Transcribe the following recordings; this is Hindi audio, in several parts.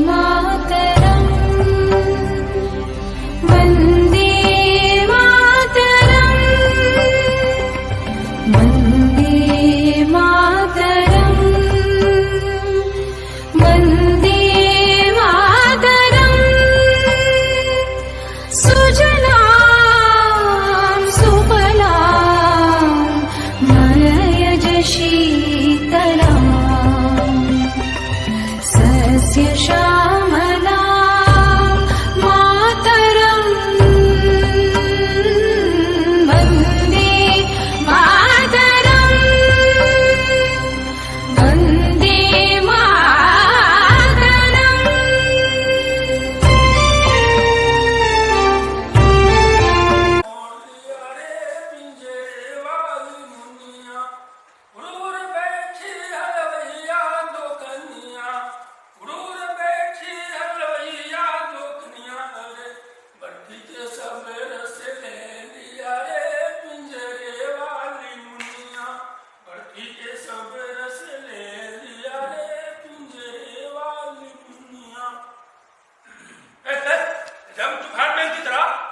मातरम् वन्दे मातरम् वन्दे मातरम् वन्दे मातरम् सुजलां सुफलां मलयज शीतलाम् सस्य श्यामलां मातरम् वन्दे मातरम् वन्दे मातरम्।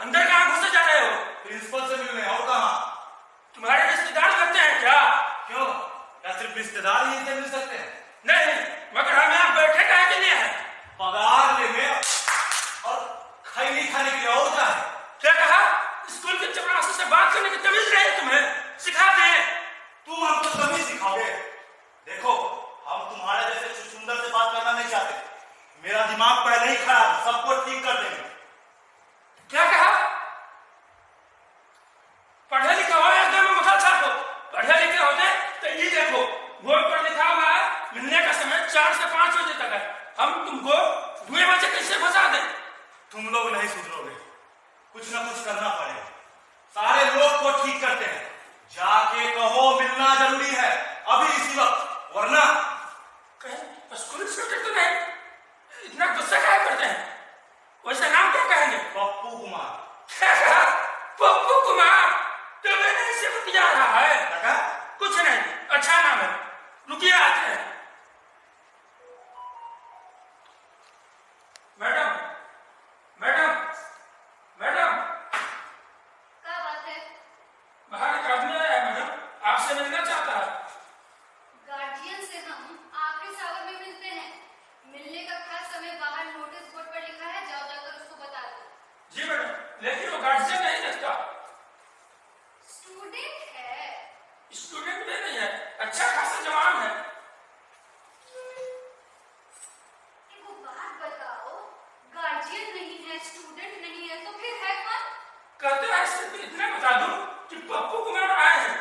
अंदर कहाँ घुसे जा रहे हो? प्रिंसिपल से मिलने और कहाँ? तुम्हारे रिश्तेदार लगते हैं क्या? क्यों? क्या सिर्फ रिश्तेदार ही इनसे मिल सकते हैं? नहीं, मगर हम यहाँ बैठे काहे के लिए हैं? पगार लेने और खैनी खाने के लिए और क्या है? क्या कहा? स्कूल के चपरासी से बात करने की तमीज नहीं है तुम्हें? सिखा दें। तुम हमको तमीज सिखाओगे? देखो, हम तुम्हारे जैसे चुचुंदर से बात करना नहीं चाहते। मेरा दिमाग पहले ही खराब है, सबको ठीक कर देंगे। क्या कहा? पढ़े लिखे हो एकदम मुखा छापो। पढ़े लिखे होते तो ये देखो, बोर्ड पर लिखा हुआ है मिलने का समय 4 से 5 बजे तक है। हम तुमको 2 बजे कैसे फंसा दें? तुम लोग नहीं सुधरोगे, कुछ ना कुछ करना पड़ेगा। सारे लोग को ठीक करते हैं। जाके कहो मिलना जरूरी है अभी इसी वक्त, वरना कहीं स्कूल इंस्पेक्टर तो नहीं? इतना गुस्सा क्या करते हैं? वैसे नाम क्या कहेंगे? पप्पू कुमार। क्या कहा? पप्पू कुमार? तो मैंने इससे बतिया रहा है। लगा? कुछ नहीं, अच्छा नाम है। रुकिए आते हैं। Madam, madam, madam. क्या बात है? बाहर एक आदमी आया है मैडम, आपसे मिलना चाहता है। गार्जियन से हम आखिरी सावर में मिलते हैं। मिलने का खास समय बाहर नोटिस बोर्ड पर लिखा है, जाओ जाकर उसको बता दो। जी मैडम, लेकिन वो गार्जियन नहीं लगता। स्टूडेंट है। स्टूडेंट भी नहीं है, अच्छा खासा जवान है। एक बात बताओ, गार्जियन नहीं है, स्टूडेंट नहीं है, तो फिर है कौन? कहते हैं सिर्फ इतना बता दूं कि पप्पू कुमार आए हैं।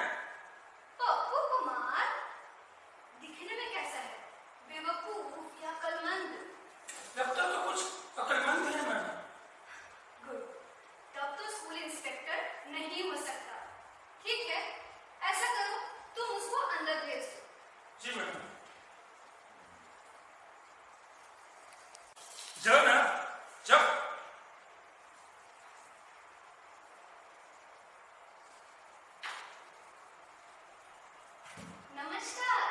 पप्पू कुमार? दिखने में कैसा है? बेवकूफ या अक्लमंद? लगता तो कुछ अक्लमंद है मैडम। गुड, तब तो स्कूल इंस्पेक्टर नहीं हो सकता। ठीक है, ऐसा करो, तुम उसको अंदर भेज दो। जी मैडम। जाओ ना, जाओ। नमस्कार,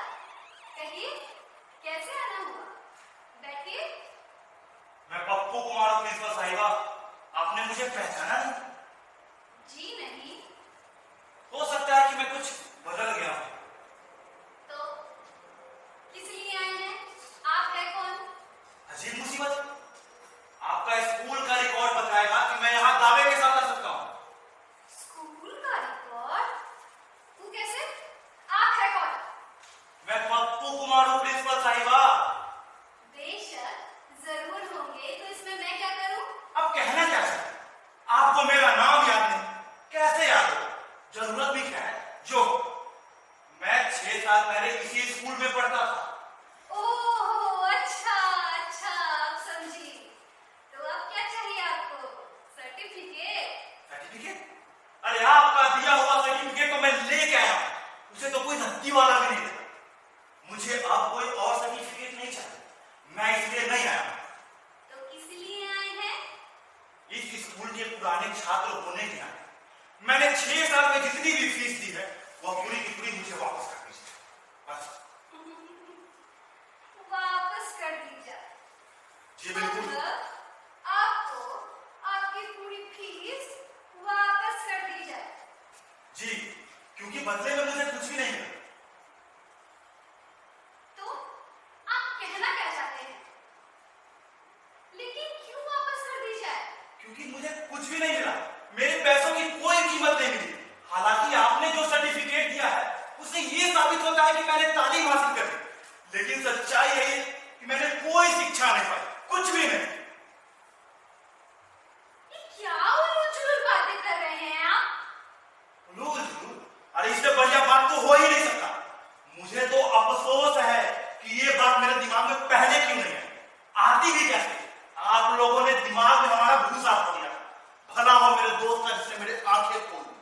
कहिए कैसे आना हुआ? बैठिए। मैं पप्पू कुमार हूँ प्रिंसिपल साहिबा। आपने मुझे पहचाना नहीं? जी नहीं। हो सकता है कि मैं कुछ बदल गया हूँ। तो किस लिए आए हैं? आप है कौन? अजीब मुसीबत। आपका स्कूल का रिकॉर्ड बताएगा कि मैं यहाँ दावे के साथ आ सकता हूँ। स्कूल का रिकॉर्ड? तू कैसे? आप है कौन? मैं पप्पू कुमार हूँ प्रिंसिपल साहिबा। बेशक जरूर होंगे, तो इसमें मैं क्या करूं? अब कहना क्या चाहते? आपको मेरा नाम याद नहीं, कैसे याद हो? जरूरत भी क्या है? जो मैं 6 साल पहले इसी स्कूल में पढ़ता था। ओह अच्छा अच्छा, अब समझी। तो अब क्या चाहिए आपको? सर्टिफिकेट? सर्टिफिकेट? अरे आपका दिया हुआ सर्टिफिकेट तो मैं लेके आया हूं। उसे तो कोई धत्ती वाला भी नहीं देता। मुझे अब कोई और सर्टिफिकेट नहीं चाहिए। मैं इसलिए नहीं आया। तो किस लिए आए हैं? इस स्कूल के पुराने छात्र होने के नाते मैंने 6 साल में जितनी भी फीस दी है वह पूरी की पूरी मुझे वापस कर दीजिए। बस। वापस कर दीजिए। होता है कि मैंने तालीम हासिल कर ली, लेकिन सच्चाई यही है कि मैंने कोई शिक्षा नहीं पाई, कुछ भी नहीं। ये क्या उलूल-जुलूल बातें कर रहे हैं आप? उलूल-जुलूल? अरे इससे बढ़िया बात तो हो ही नहीं सकता। मुझे तो अफसोस है कि ये बात मेरे दिमाग में पहले क्यों नहीं है, आती भी कैसे? आप लोगों ने दिमाग में हमारा भूसा भर दिया। भला हो मेरे दोस्त का जिसने मेरे आंखें खोल दी।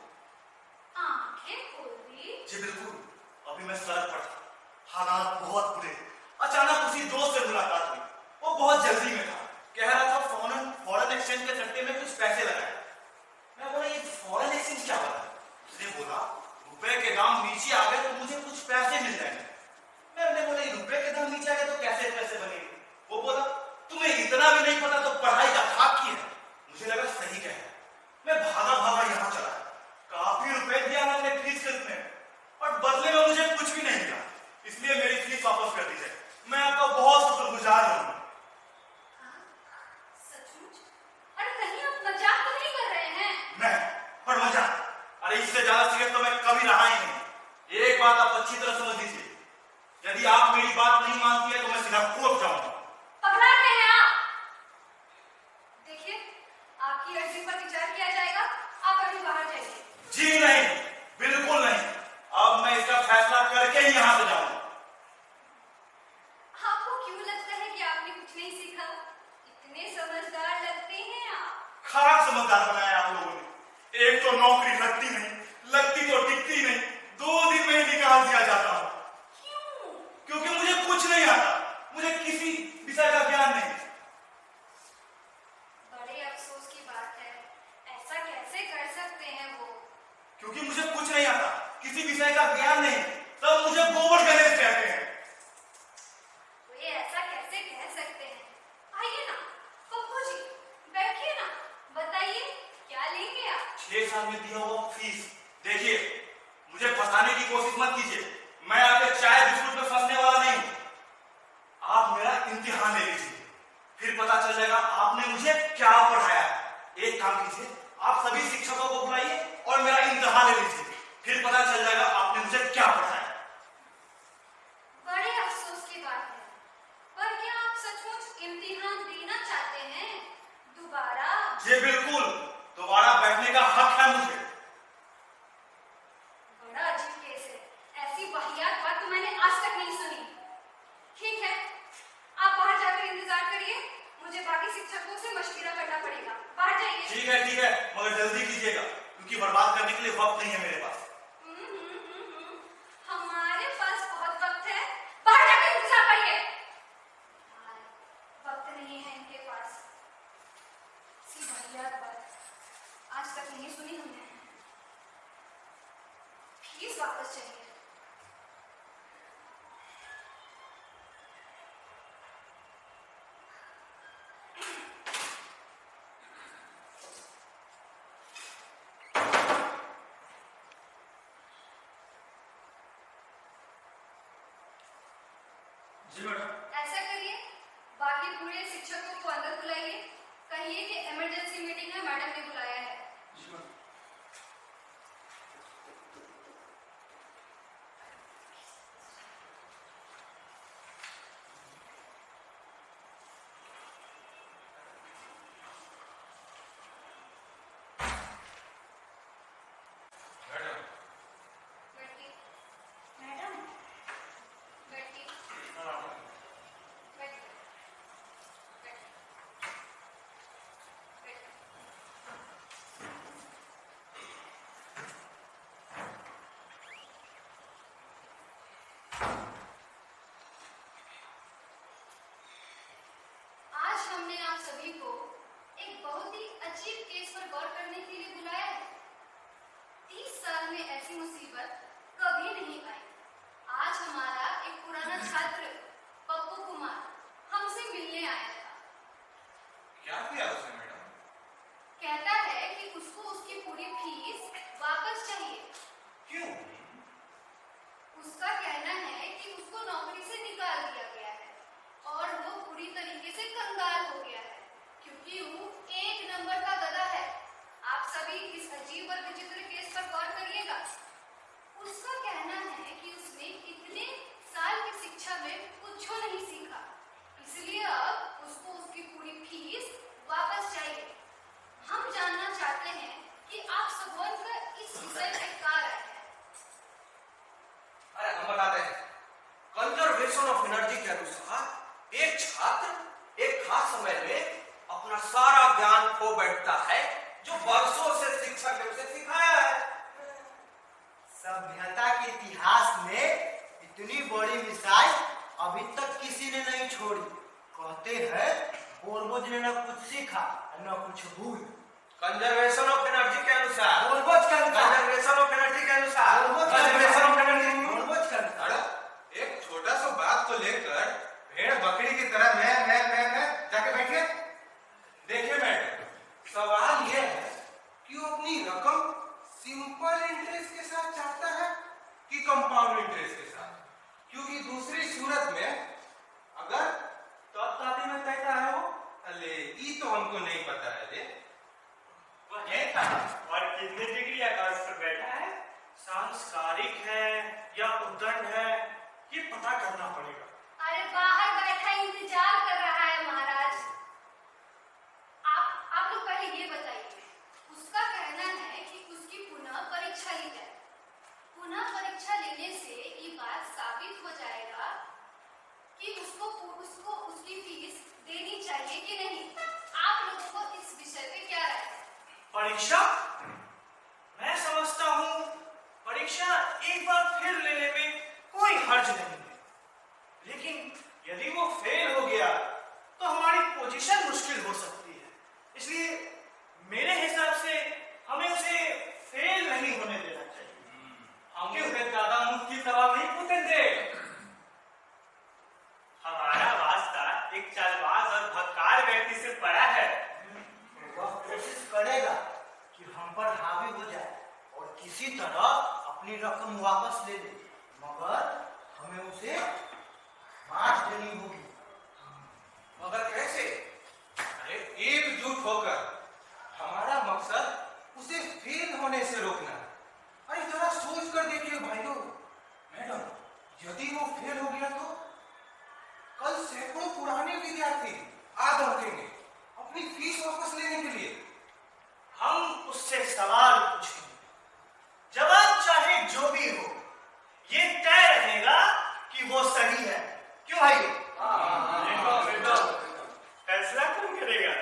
आंखें खोल दी? जी बिल्कुल। अभी मैं सड़क पर था, हालात बहुत बुरे। अचानक उसी दोस्त से मुलाकात हुई। वो बहुत जल्दी में था, कह रहा था फॉरेन एक्सचेंज के सट्टे में कुछ पैसे लगाए। मैं बोला ये फॉरेन एक्सचेंज क्या होता है? उसने बोला रुपए के दाम नीचे आ गए तो मुझे कुछ पैसे मिल जाएंगे। मैंने बोला रुपए के दाम नीचे आ गए तो कैसे पैसे बनेंगे? वो बोला तुम्हें इतना भी नहीं पता तो पढ़ाई का खाक की है। मुझे लगा सही कह रहा। मैं भागा भागा यहाँ चला, काफी रुपए दिया मैंने फीस खरीदने और बदले में मुझे कुछ भी नहीं मिला, इसलिए मेरी फीस वापस कर दीजिए। मैं आपका बहुत शुक्रगुजार हूँ। सचमुच? अरे कहीं आप मजाक तो नहीं कर रहे हैं? मैं और मजाक? अरे इससे ज्यादा सीरियस तो मैं कभी रहा ही नहीं। एक बात आप अच्छी तरह समझ लीजिए, यदि आप मेरी बात नहीं मानती है तो मैं सीधा कोर्ट जाऊंगा। पगला रहे हैं आप? देखिए, आपकी अर्जी पर विचार किया जाएगा। आप अभी बाहर जाइए। जी नहीं, बिल्कुल नहीं। अब मैं इसका फैसला करके ही यहाँ से जाऊंगा। आपको क्यों लगता है कि आपने कुछ नहीं सीखा? इतने समझदार लगते हैं आप। खाक समझदार बनाया आप लोगों ने। एक तो नौकरी लगती नहीं, लगती तो टिकती नहीं, 2 दिन में ही निकाल दिया जाता हूँ। क्यों? क्योंकि मुझे कुछ नहीं आता, मुझे किसी विषय का ज्ञान नहीं। बड़े अफसोस की बात है, ऐसा कैसे कर सकते हैं वो? क्योंकि मुझे कुछ नहीं आता, किसी विषय का ज्ञान नहीं, सब मुझे गोबर गणेश कहते हैं। वे ऐसा कैसे कह सकते हैं? आइए ना, पप्पू जी, बैठिए ना, बताइए क्या लेंगे आप? 6 साल में दिया हुआ फीस। देखिए, मुझे फंसाने की कोशिश मत कीजिए, मैं आपके चाय बिस्कुट में फंसने वाला नहीं हूं। आप मेरा इम्तिहान ले लीजिए, फिर पता चल जाएगा आपने मुझे क्या पढ़ाया। एक काम कीजिए, आप सभी शिक्षकों को बुलाइए और मेरा इम्तिहान ले लीजिए, फिर पता चल जाएगा आपने मुझे क्या पढ़ाया। बड़े अफसोस की बात है, पर क्या आप सचमुच इम्तिहान देना चाहते हैं? दोबारा? जी बिल्कुल, दोबारा बैठने का हक है मुझे। बड़ा अजीब केस है, ऐसी वाहियात बात तो मैंने आज तक नहीं सुनी। ठीक है, आप बाहर जाकर इंतजार करिए, मुझे बाकी शिक्षकों से मशविरा करना पड़ेगा। बाहर जाइए। ठीक है, मगर जल्दी कीजिएगा, क्योंकि बर्बाद करने के लिए वक्त नहीं है मेरे पास। हमारे पास बहुत वक्त है, बाहर जाकर इंतजार करिए। वक्त नहीं है इनके पास। सी वाहियात बात आज तक नहीं सुनी हमने। फीस वापस चाहिए। जी मैडम। ऐसा करिए, बाकी पूरे शिक्षकों को अंदर बुलाइए, कहिए कि इमरजेंसी मीटिंग है, मैडम ने बुलाया है। जी मैडम। बैठिए। मैडम, बैठिए। बैठिए। बैठिए। आज हमने आप सभी को एक बहुत ही अजीब केस पर गौर करने के लिए बुलाया है। 30 साल में ऐसी मुसीबत कभी नहीं आई। आज हमारा एक पुराना छात्र पप्पू कुमार हमसे मिलने आया था। क्या किया उसने मैडम? कहता है कि उसको उसकी पूरी फीस वापस चाहिए। क्यों? उसका कहना है कि उसको नौकरी से निकाल दिया गया है और वो पूरी तरीके से कंगाल हो गया है, क्योंकि वो 1 नंबर का गधा है। आप सभी इस अजीब और विचित्र केस पर गौर करिएगा। उसका कहना है कि उसने इतने साल की शिक्षा में कुछ नहीं सीखा, इसलिए अब उसको उसकी पूरी फीस वापस चाहिए। हम जानना चाहते हैं कि आप सबों का इस विषय में क्या राय है? अरे हम बताते हैं। कंजर्वेशन ऑफ एनर्जी के अनुसार एक छात्र एक खास समय में अपना सारा ज्ञान खो बैठता है जो वर्षों से शिक्षक ने उसे सिखाया है। सभ्यता के इतिहास में इतनी बड़ी मिसाइल अभी तक किसी ने नहीं छोड़ी। कहते हैं पूर्वज ने न कुछ सीखा न कुछ भूल। कंजर्वेशन ऑफ एनर्जी के अनुसार पूर्वज के अनुसार कंजर्वेशन ऑफ एनर्जी के अनुसार पूर्वज के कंजर्वेशन ऑफ अनुसार एनर्जी पूर्वज के अनुसार अरे एक छोटा सा बात को लेकर भेड़ बकरी की तरह मैं जाके बैठिए। देखिए मैडम, सवाल यह है कि वो अपनी रकम सिंपल इंटरेस्ट के साथ चाहता है कि कंपाउंड इंटरेस्ट के साथ, क्योंकि दूसरी सूरत में अगर तत्काती में कहता है वो अले ये तो हमको नहीं पता है रे। वह है कहाँ और कितने डिग्री आकाश पर बैठा है, सांस्कारिक है या उद्दंड है, ये पता करना पड़ेगा। अरे बाहर बैठा इंतजार कर रहा है महाराज। आप लोग पहले ये बताइए, उसका कहना है कि उसकी पुनः परीक्षा ली जाए। पुनः परीक्षा लेने से ये बात साबित हो जाएगा कि उसको उसकी फीस देनी चाहिए कि नहीं। आप लोगों को इस विषय पे क्या राय है? परीक्षा, मैं समझता हूँ परीक्षा एक बार फिर लेने में कोई हर्ज नहीं है, लेकिन यदि वो फेल हो गया तो हमारी पोजीशन मुश्किल हो सकती है। इसलिए मेरे हिसाब से हमें उसे फेल नहीं होने देना चाहिए। हमके उसे ज्यादा मुश्किल सवाल नहीं पूछेंगे। हमारा वास्ता एक चालबाज और भक्कार व्यक्ति से बड़ा है। वह कोशिश करेगा कि हम पर हावी हो जाए और किसी तरह अपनी रकम वापस ले ले, मगर हमें उसे मार देनी होगी। मगर कैसे? अरे एकजुट होकर हमारा मकसद उसे फेल होने से रोकना है। अरे जरा सोच कर देखिए भाइयों, मैडम, यदि वो फेल हो गया तो कल सैकड़ों पुराने विद्यार्थी आ दौड़ेंगे अपनी फीस वापस लेने के लिए। हम उससे सवाल पूछेंगे, जवाब चाहे जो भी हो, ये तय रहेगा कि वो सही है। क्यों भाई? फैसला कौन करेगा?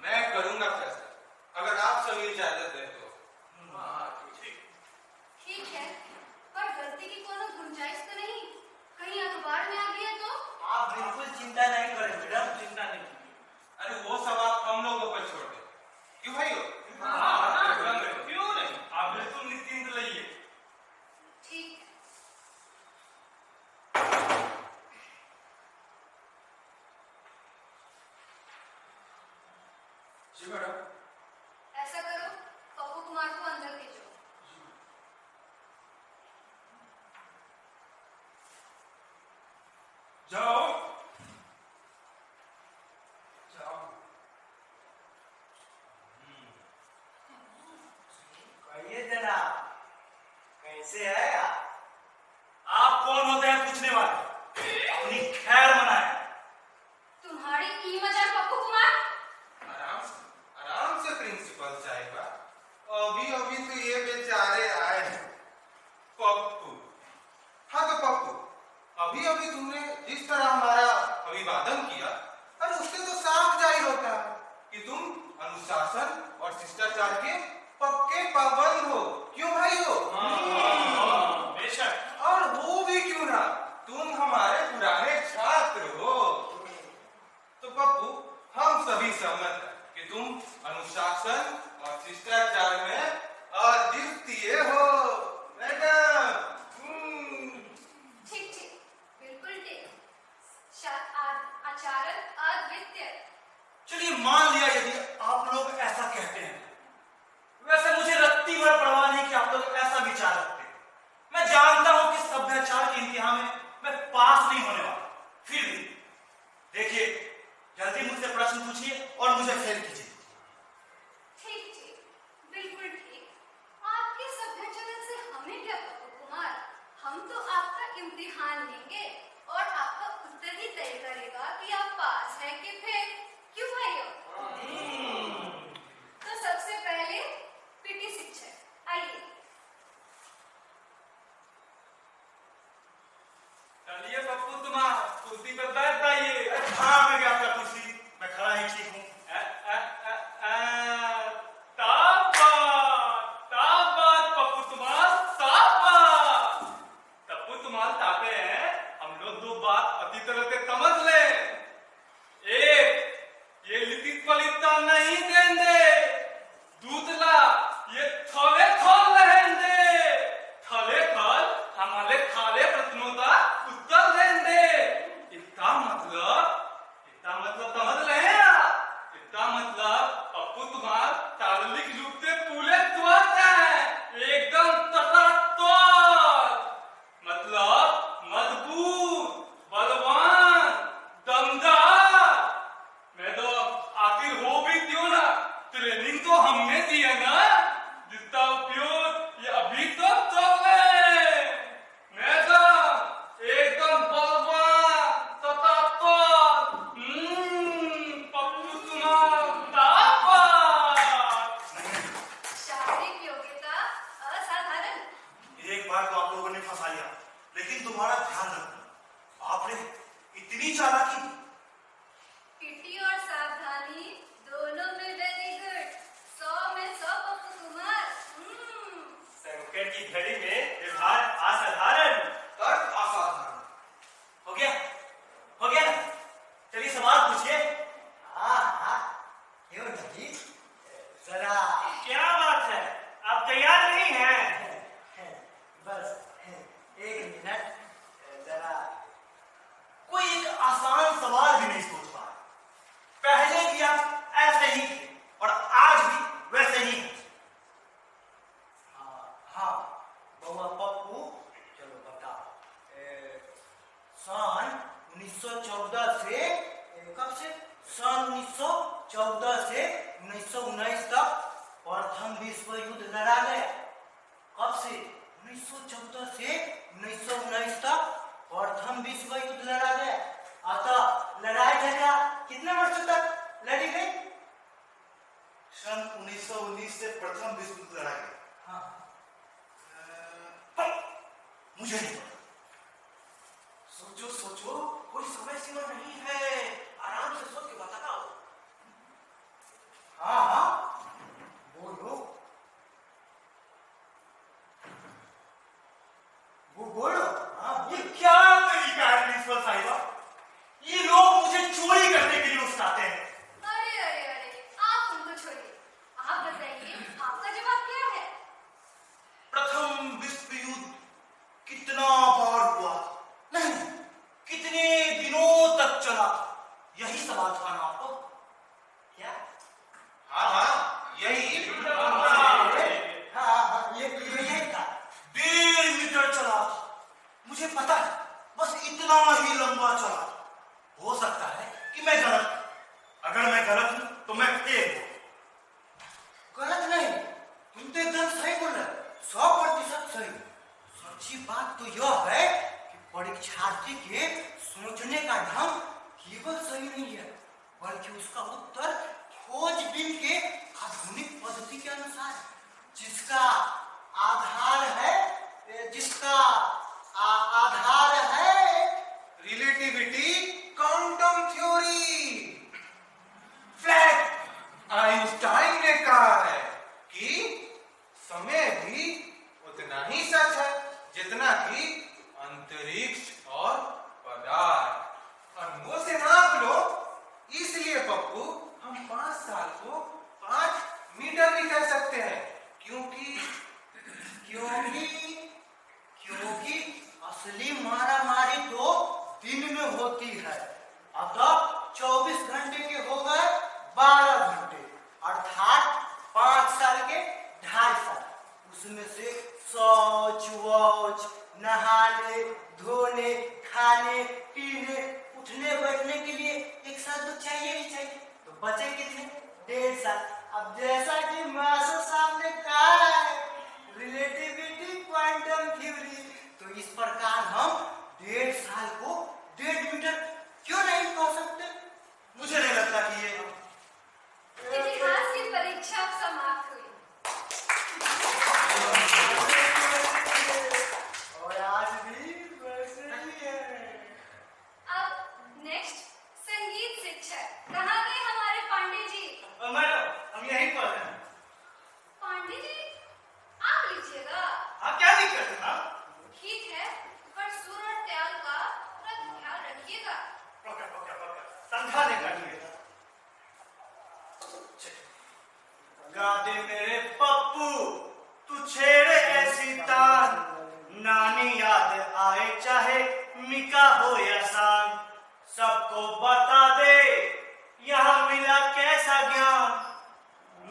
मैं करूंगा फैसला, अगर आप सभी इजाजत दें तो। ठीक है, पर गलती की कोनो गुंजाइश तो नहीं? कहीं अखबार में आ गया तो? आप बिल्कुल चिंता नहीं करें मैडम, चिंता नहीं कीजिए। अरे वो सब आप हम लोगों पर छोड़ दें। क्यों भाइयों? क्यों नहीं, आप बिल्कुल निश्चिंत रहिए। ठीक है। जी मैडम। ऐसा करो, पप्पू कुमार को अंदर भेजो। जाओ जाओ। कहिए जनाब, कैसे है आप? आप कौन होते हैं पूछने वाले? अपनी खैर मनाए। तुम्हारी ई मजाक पप्पू कुमार? आराम से प्रिंसिपल साहिबा, अभी अभी तो ये बेचारे आए हैं। पप्पू, हाँ तो पप्पू, अभी अभी तुमने जिस तरह हमारा अभिवादन किया, अरे उससे तो साफ जाहिर होता है कि तुम अनुशासन और शिष्टाचार के पक्के पाबंद हो। क्यों भाई हो? बेशक। और वो भी क्यों ना, तुम हमारे पुराने छात्र हो। तो पप्पू, हम सभी सहमत हैं कि तुम अनुशासन और शिष्टाचार में अद्वितीय हो मैडम। ठीक ठीक, बिल्कुल ठीक। आचरण अद्वितीय। चलिए मान लिया यदि आप लोग ऐसा कहते हैं। वैसे मुझे रत्ती भर परवाह नहीं कि आप लोग ऐसा विचार रखते हैं। मैं जानता हूं कि सभ्याचार के इम्तिहान में मैं पास नहीं होने वाला। फिर भी देखिए, जल्दी मुझसे प्रश्न पूछिए और मुझे फेल कीजिए। ठीक ठीक, बिल्कुल ठीक। आपके सभ्याचरण से हमें क्या पप्पू कुमार? इम्तिहान देंगे और आपका उत्तर ही तय करेगा कि आप पास हैं कि फेल। क्यों भाइयों? तो सबसे पहले पीटी शिक्षक आइए। चलिए पप्पू तुम्हारा कुर्सी पर बैठ जाइए। हाँ मैं क्या आपका कुर्सी, मैं खड़ा ही ठीक हूँ। ताबात पप्पू तुम्हारा ताबात। पप्पू तुम्हारा ताते हैं, हम लोग दो बात अति तरह के समझ ले। एक, ये लिखित पलिता नहीं देंगे। दूसरा, ये थले थल रहेंगे। थले थल हमारे खाले प्रश्नों का उत्तर देंगे। इसका मतलब समझ रहे हैं आप? इसका मतलब पप्पू तुम्हारा शारीरिक रूप से पूरे स्वस्थ है, एकदम तटस्थ, मतलब मजबूत, बलवान, दमदार। मैं तो आखिर हो भी क्यों ना, ट्रेनिंग तो हमने दी है ना, जिसका उपयोग ये अभी तो चल रहे। मैं तो एकदम बलवान, तटस्थ, पप्पू तुम्हारा ताकत। शारीरिक योग्यता असाधारण। एक बार तो आप लोगों ने फंसा लिया, लेकिन तुम्हारा ध्यान रखना, आपने इतनी चालाकी। पीटी और सावधानी दोनों में वेरी गुड। 100 में 100 पप्पू कुमार। संकट की घड़ी में व्यवहार असाधारण। तर्क असाधारण। हो गया ना? चलिए सवाल पूछिए। हाँ हाँ, क्यों नहीं? जरा क्या बात है, आप तैयार नहीं हैं? बस एक मिनट, जरा कोई एक आसान सवाल भी नहीं सोच पा रहे। पहले भी आप ऐसे ही थे और आज भी वैसे ही हैं। हाँ बउआ पप्पू, चलो बताओ। सन 1914 से कब से? सन 1914 से 1919 तक प्रथम विश्व युद्ध लड़ा गया। कब से? 1914 से 1919 तक प्रथम विश्व युद्ध लड़ा गया। अतः लड़ाई झगड़ा कितने वर्षों तक लड़ी गई? सन 1919 से प्रथम विश्व युद्ध लड़ा गया। हाँ मुझे नहीं पता। सोचो सोचो, कोई समय सीमा नहीं है, आराम से सोच के बताओ। हाँ बोलो, वो बोलो। हाँ ये क्या तरीका है प्रिंसिपल साहिबा? ये लोग मुझे चोरी करने के लिए उकसाते हैं। अरे अरे अरे, आप उनको छोड़िए। आप बताइए, आपका जवाब क्या है? प्रथम विश्व युद्ध कितना बार हुआ, नहीं कितने दिनों तक चला, यही सवाल था ना आपको? क्या? हाँ यही। हाँ ये था। 1.5 मीटर चला था, मुझे पता है, बस इतना ही लंबा चला था। हो सकता है कि मैं गलत हूं। अगर मैं गलत हूं तो मैं फेल हूं। गलत नहीं, तुम तो एकदम सही बोल रहे, 100% सही। सच्ची बात तो यह है कि परीक्षार्थी के सोचने का ढंग केवल सही नहीं है, बल्कि उसका उत्तर खोजबीन के आधुनिक पद्धति के अनुसार है, जिसका आधार है relativity quantum theory. Flat Einstein ने कहा है कि समय भी उतना ही सच है जितना कि अंतरिक्ष और पदार्थ। अणुओं से नाप लो, इसलिए पप्पू हम 5 साल को 5 मीटर भी कह सकते हैं, क्योंकि असली मारामारी तो दिन में होती है। अतः 24 घंटे के हो गए 12 घंटे, अर्थात 5 साल के 2.5 साल। उसमें से शौच वौच, नहाने धोने, खाने पीने, उठने बैठने के लिए एक साल तो चाहिए ही चाहिए, तो बचे कितने? 1.5 साल। अब जैसा कि मास्टर साहब ने कहा है, रिलेटिविटी क्वांटम थ्योरी, तो इस प्रकार हम 1.5 का हो या सांग, सबको बता दे यहाँ मिला कैसा ज्ञान।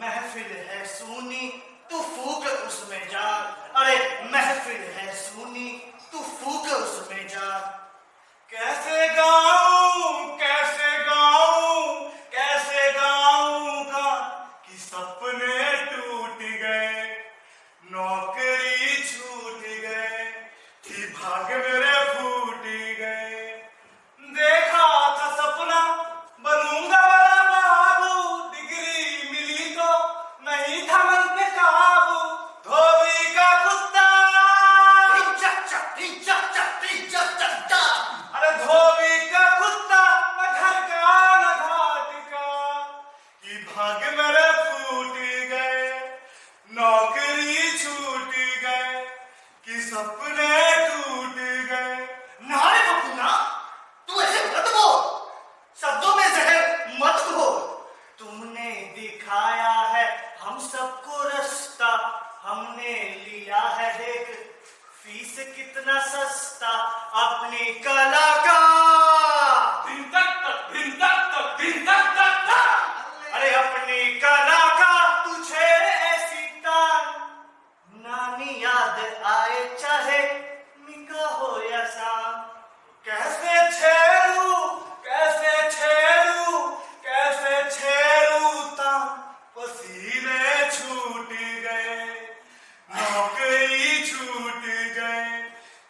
महफिल है सूनी तू फूक उसमें जान, अरे महफिल है सूनी तू फूक उसमें जान। कैसे गाऊं कैसे गाऊं कैसे गाऊंगा कि सपने टूट गए, नौकरी छूट गए, थी भाग मेरे फूट गए। देखा था सपना बनूंगा बड़ा बाबू, डिग्री मिली तो नहीं था मन पे काबू। धोबी का कुत्ता अरे धोबी का कुत्ता न घर का न घाट का, कि भाग मेरे फूट गए, नौकरी छूट गए, कि सपने टूट गए। नारे बकुना, तू ऐसे मत बोल, शब्दों में जहर मत घोल। तुमने दिखाया है हम सबको रास्ता, हमने लिया है देख फीस कितना सस्ता अपनी कला का। दिन तक दिन तक दिन तक। अरे अपनी कला का तुझे ऐसी तान, नानी याद आए चाहे निका हो या शाम। कैसे छेड़ू कैसे छेड़ू कैसे छेड़ू तान, पसीने छूट गए, नौकरी छूट गए,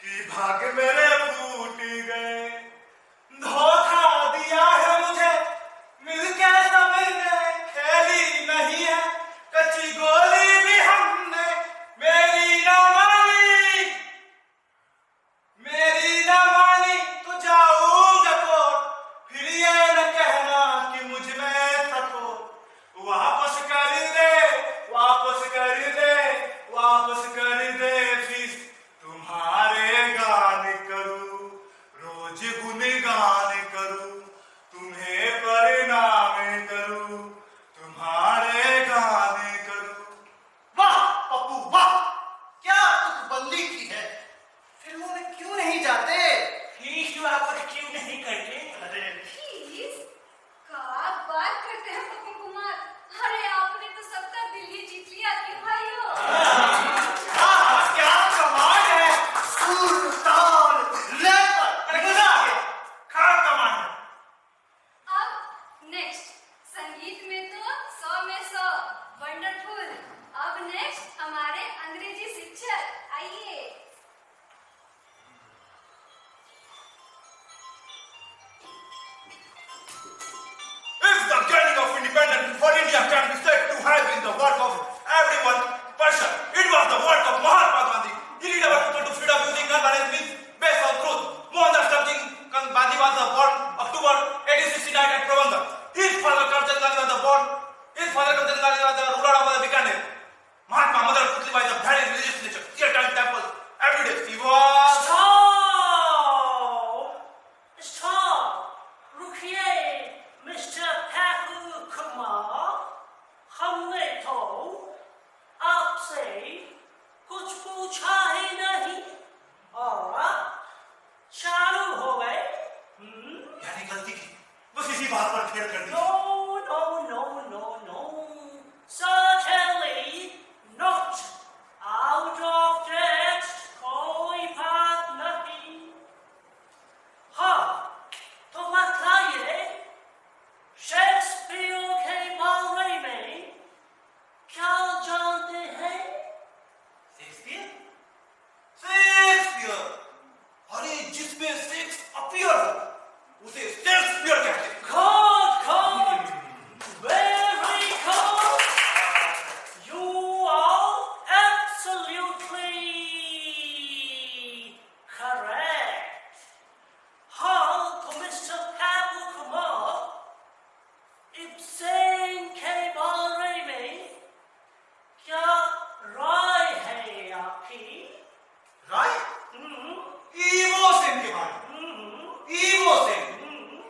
कि भाग मेरे फूट गए। धोखा दिया है मुझे मिलके सबने, खेली नहीं है कच्ची गोली भी हमने, मेरी ना मानी तो जाऊंगा कोर्ट, फिर ये न कहना कि मुझ में था खोट। वापस कर दे वापस कर दे वापस कर दे फीस, तुम्हारे गान करूं रोज गुनगान करूं, तुम्हें प्रणाम करूं तुम्हारे गान करूं। वाह पप्पू वाह, क्या तुकबंदी की है। फिल्मों में क्यों नहीं जाते, फीस वापस क्यों नहीं करते। अरे प्लीज, क्या बात करते हैं पप्पू कुमार। अरे आपने तो सबका दिल ही जीत लिया क्यों भाइयों। क्या कमाल है, सुर ताल लेकर। अरे मजा आ गया, क्या कमाल है। अब नेक्स्ट संगीत में तो 100 में 100 वंडरफुल। अब नेक्स्ट हमारे अंग्रेजी शिक्षक आइए। If the journey of independence for India can be said to have been the work of every one person, it was the work of Mahatma Gandhi. He led our people to freedom using gun-violence means based on truth. Mohandas Karamchand Gandhi was born October 1869 at Porbandar. His father Karamchand Gandhi was the ruler of the Bikaner. Mahatma mother Putli was a very religious nature. She attended temples every day. She was stop रुकिए मिस्टर ठाकुर कुमार, हमने तो आपसे कुछ पूछा ही नहीं और चालू हो गए। यानी गलती की, बस इसी बात पर फेर कर दी। No no no no no, certainly not, out of text कोई बात नहीं। हाँ तो बताइए, शेक्सपियर के बारे में क्या जानते हैं। शेक्सपियर शेक्सपियर, अरे जिसमें सेक्स अपीयर हो उसे शेक्सपियर कहते हैं। Good, good, very good. You are absolutely correct. हाँ तो मिस्टर ठाकुर कुमार, इब्सेन के बारे में क्या राय है आपकी। राय ईवो सेन के बारे में। ईवो सेन,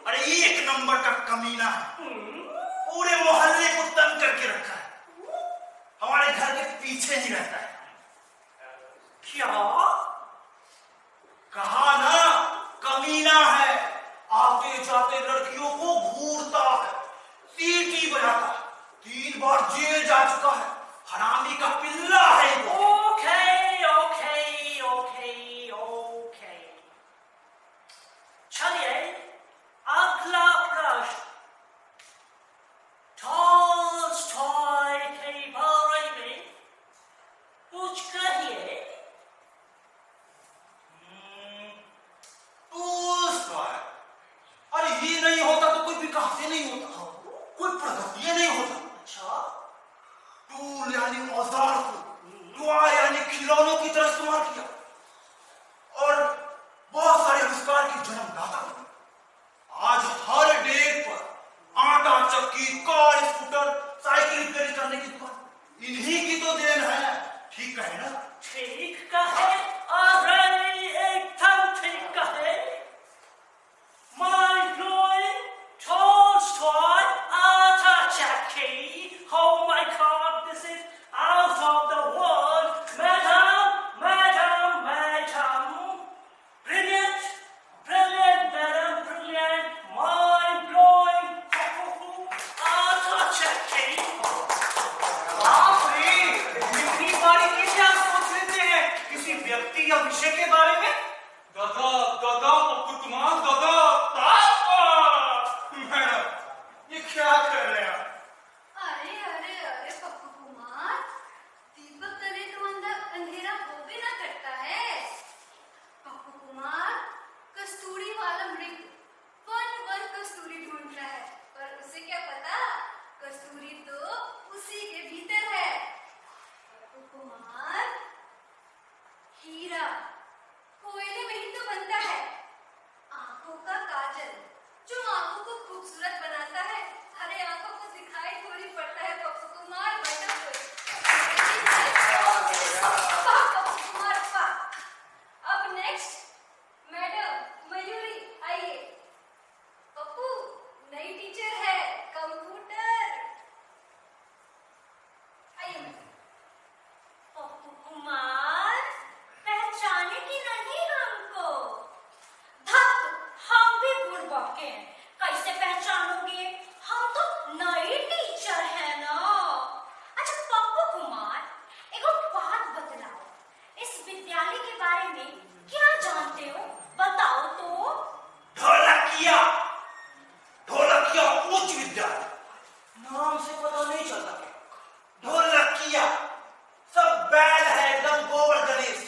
अरे एक नंबर का कमीना है, पूरे मोहल्ले को तंग करके रखा है, हमारे घर के पीछे ही रहता है। क्या कहा ना, कमीना नया है, आते जाते लड़कियों को घूरता है, सीटी बजाता है, 3 बार जेल जा चुका है, हरामी का पिल्ला है वो। Okay, okay, okay, okay. चलिए, अगला प्रश्न। टॉलस्टॉय के बारे में कुछ कहिए। टॉलस्टॉय, अरे ये नहीं होता तो कोई विकास ही नहीं होता, कोई प्रगति नहीं होता। अच्छा, टूल यानी औजार को टॉय यानी खिलौनों की तरह इस्तेमाल किया और बहुत सारे आविष्कार की जन्मदाता बने। आज हर डेग पर आटा चक्की, कार, स्कूटर, साइकिल रिपेयर करने की दुकान इन्हीं की तो देन है। ठीक है ना? ठीक कहे, अरे एकदम ठीक कहे। Mind blowing, Tolstoy, Arta Chakki. Oh my God, this is out of the world, madam, madam, madam. Brilliant, brilliant, madam, brilliant. Mind blowing, Arta Chakki. बाप रे, इतनी बारीकी से आप सोच लेते हैं किसी व्यक्ति या विषय के बारे में? दादा दादा पप्पू तुम्हारा दादा पापा। मैडम, ये क्या कर रहे हैं आप? अरे अरे अरे पप्पू कुमार, दीपक तले तो अंधेरा हो भी ना करता है। पप्पू कुमार कस्तूरी वाला मृग वन कस्तूरी ढूंढ रहा है, पर उसे क्या पता कस्तूरी तो उसी के भीतर है। पप्पू कुमार, हीरा कोयले में ही तो बनता है। आंखों का काजल जो आंखों को खूबसूरत बनाता है, अरे आंखों को दिखाई थोड़ी पड़ता है पप्पू कुमार, वरना पप्पू कुमार पा। अब नेक्स्ट मैडम मयूरी आइए। पप्पू, नई टीचर है कंप्यूटर। आइए मैडम। पप्पू कुमार, पहचाने की नहीं हमको? धत, हम भी बुड़बक हैं, कैसे पहचानोगे? हम तो नई टीचर है ना। अच्छा पप्पू कुमार, एक बात बतलाओ, इस विद्यालय के बारे में क्या जानते हो? बताओ तो। ढोलकिया, ढोलकिया उच्च विद्यालय, नाम से पता नहीं चलता क्या? ढोलकिया सब बैल है, एकदम गोबर गणेश,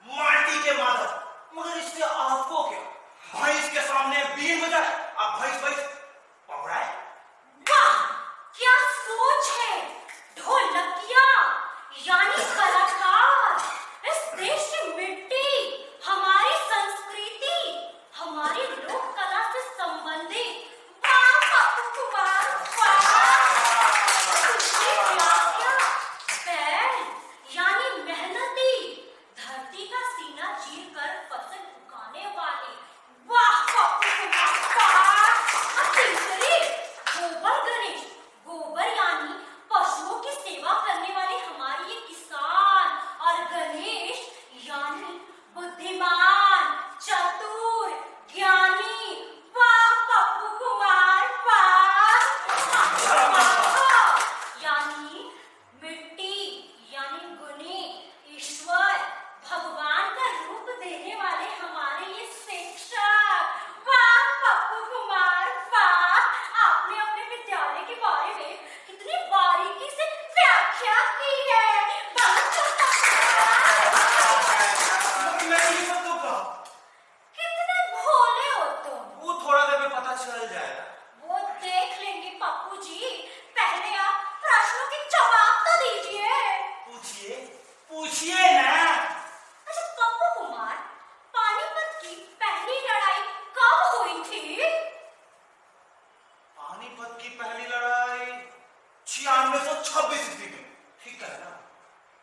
माटी के माधव, मगर इससे आपको क्या? भैंस के सामने बीन बजाए, आप भैंस भैंस पकड़ाए। वाह, क्या सोच है! ढोलकिया यानी कलाकार, इस देश की मिट्टी, हमारी संस्कृति, हमारी लोक कला से संबंधित। वाह पप्पू कुमार, वाह! दूसरी क्या? बैल यानी मेहनती, धरती का सीना चीर कर फसल उगाने वाले। वाह पप्पू कुमार, वाह! और तीसरी गोबर गणेश, गोबर यानी पशुओं की सेवा करने वाले हमारे ये किसान, और गणेश यानी बुद्धिमान, चतुर, ज्ञानी। वाह पप्पू कुमार, वाह! यानी मिट्टी यानी गुणी, ईश्वर, भगवान का रूप देने वाले हमारे ये शिक्षक। वाह पप्पू कुमार, वाह! आपने अपने विद्यालय के बारे में कितनी बारीकी से व्याख्या की है। बहुत मैं ये सब तो कहा, कितने भोले हो तुम। वो थोड़ा देर में पता चल जाएगा। वो देख लेंगे पप्पू जी, पहले आप प्रश्नों के जवाब तो दीजिए। पूछिए, पूछिए ना। अच्छा पप्पू कुमार, पानीपत की पहली लड़ाई कब हुई थी? पानीपत की पहली लड़ाई 9626 ईस्वी में। ठीक है ना?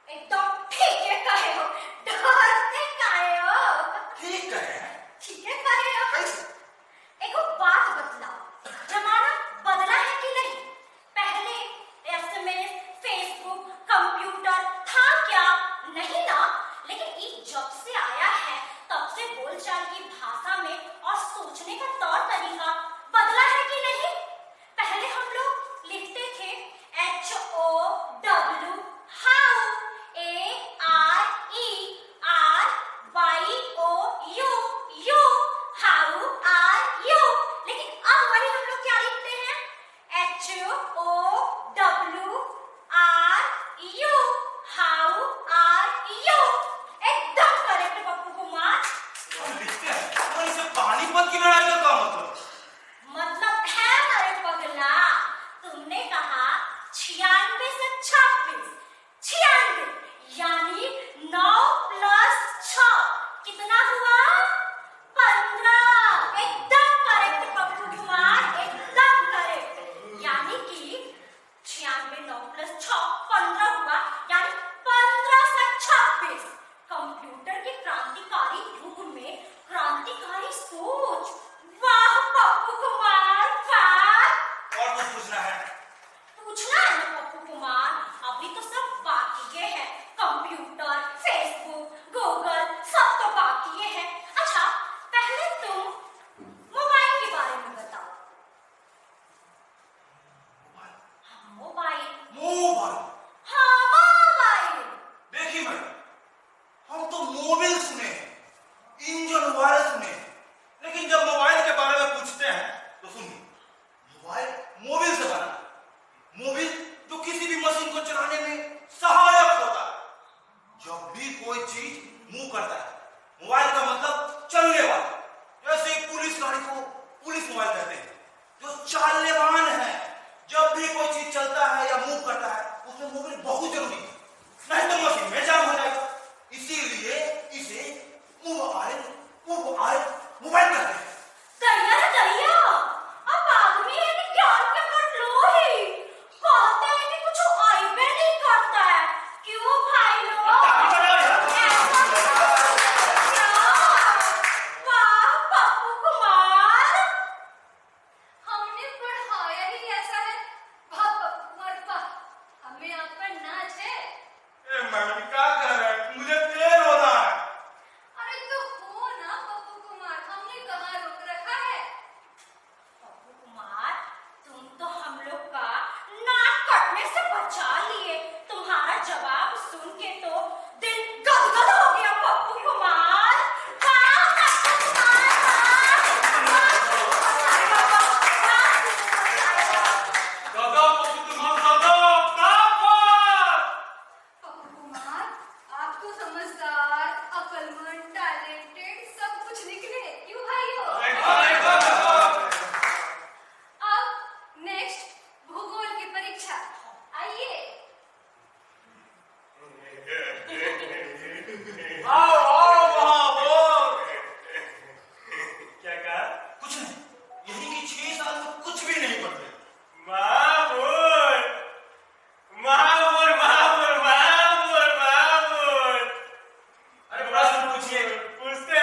एकदम ठीक है कहे हो, डरते काहे हो? ठीक है। ठीक है कहे हो। कैसे? एक बात बतलाओ, जमाना बदला है कि नहीं? पहले SMS, फेसबुक, कंप्यूटर था क्या? नहीं ना। लेकिन ये जब से आया है तब से बोलचाल की भाषा में और सोचने चाल्यवान है। जब भी कोई चीज चलता है या मूव करता है उसमें मोबाइल बहुत जरूरी है, नहीं तो मशीन में जाम हो जाएगा। इसीलिए इसे मोबाइल मोबाइल कहते हैं। दैया अब आदमी है कि ज्ञान पे कर लो ही। कहते हैं कि कुछ आइबे नहीं करता है। क्यों भाई लोग? वाह पप्पू कुमार, हमने पढ़ाया ही ऐसा है। वाह पप्पू कुमार वाह, हमें आप पर नाच है। मैडम क्या कर रहे हैं? मुझे फेल होना है। अरे तो हो ना पप्पू कुमार, हमने कहाँ रोक रखा है। पप्पू कुमार, तुम तो हम लोग का नाक कटने से बचा लिए। तुम्हारा जवाब सुन के तो दिल गदगद हो गया पप्पू कुमार। वाह पप्पू कुमार, दादा पप्पू तुम्हारा दादा ताकत। पप्पू कुमार, आप तो समझदार, अक्लमंद, टैलेंटेड सब कुछ निकले। क्यों भाइयों? अब नेक्स्ट भूगोल की परीक्षा। आइए। आओ महाबोध। क्या कहा? कुछ नहीं, यही कि 6 साल में कुछ भी नहीं बदले। महाबोल महाबोल महाबोल महाबोल महाबोल। अरे प्रश्न पूछिए। पूछते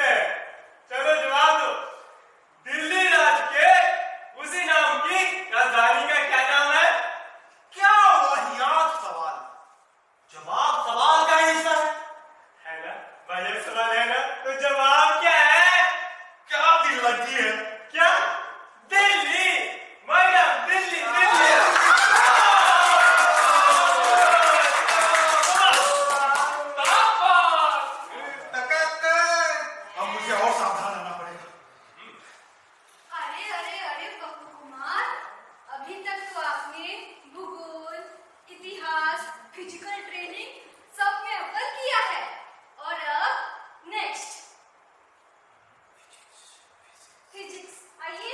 हैं। चलो जवाब दो। दिल्ली राज्य के उसी नाम की राजधानी का क्या नाम है? क्या वाहियात सवाल। जवाब सवाल का ही हिस्सा है ना? वाजिब सवाल है ना? तो जवाब क्या है? क्या दिल लगती है। क्या? दिल्ली। मैडम दिल्ली दिल्ली। अब मुझे और सावधान रहना पड़ेगा। अरे पप्पू कुमार, अभी तक तो आपने भूगोल, इतिहास, फिजिकल ट्रेनिंग सब में अव्वल किया है। और अब नेक्स्ट फिजिक्स। आइए।